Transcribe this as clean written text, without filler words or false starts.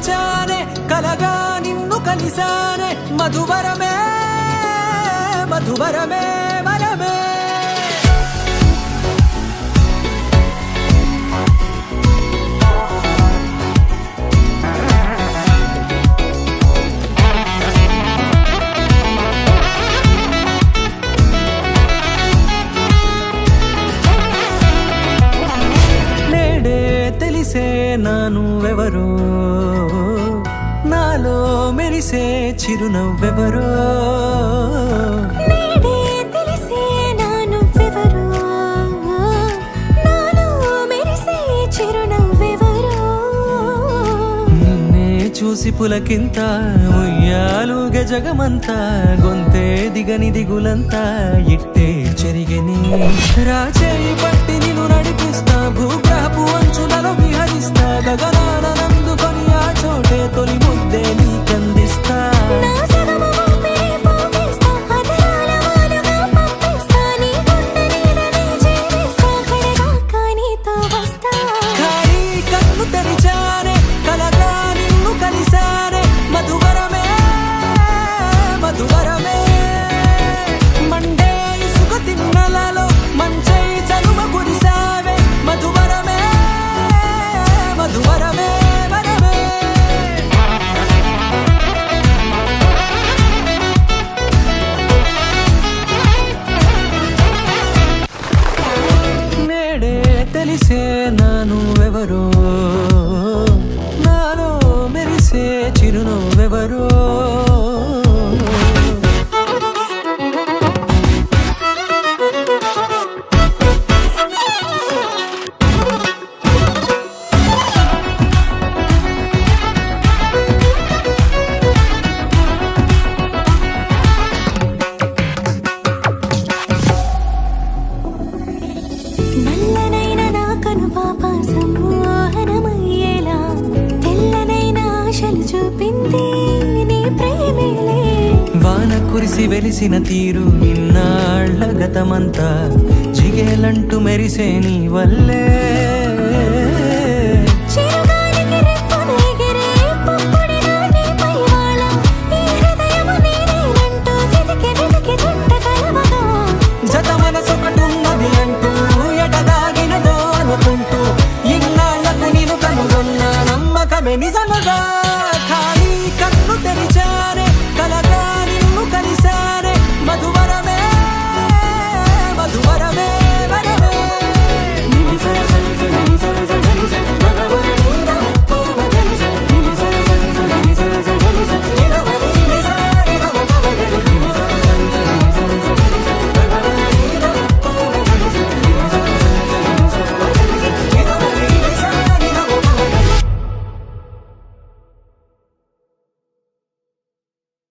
తెరిచానే కలగా నిన్ను కలిసానే మధువరమే మధువరమే వరమే తెలిసే నానువెవరో నాలో మెరిసే చిరునవ్వెవరో నేడే తెలిసే నానువెవరో నాలో మెరిసే చిరునవ్వెవరో నిన్నే చూసి పులకింత ఉయ్యాలుగ జగమంతా గొంతే దిగని దిగులంతా ఇట్టే చెరిగని రాచేయి పట్టి నిన్ను నడిపిస్తా భూగ్రహపు అంచులలో విహరిస్తా గగనాన నందుకొని ఆ చోటే తొలి ముద్దే నీకందిస్తా నా సగము ఊపిరి పోగేస్తా అదరాల వాలుగా పంపిస్తా నీ గుండె నీడనే చేరేస్తా కడదాకా నీతో వస్తా ఖాళీ కన్ను తెరిచానే కలగా నిన్ను కలిసానే మధువరమే మధువరమే మండే ఇసుక తిన్నలలో మంచై చలువ కురిసావే మధువరమే మధువరమే వరమే నేడే తెలిసే నానువెవరో నాలో మెరిసే చిరునవ్వెవరో నల్లనైన నా కనుపాప సమ్మోహనమయ్యేలా తెల్లనైన ఆశలు చూపింది నీ ప్రేమేలే వాన కురిసి వెలిసిన తీరు ఇన్నాళ్ల గతమంతా జిగేలంటూ మెరిసే నీ వల్లే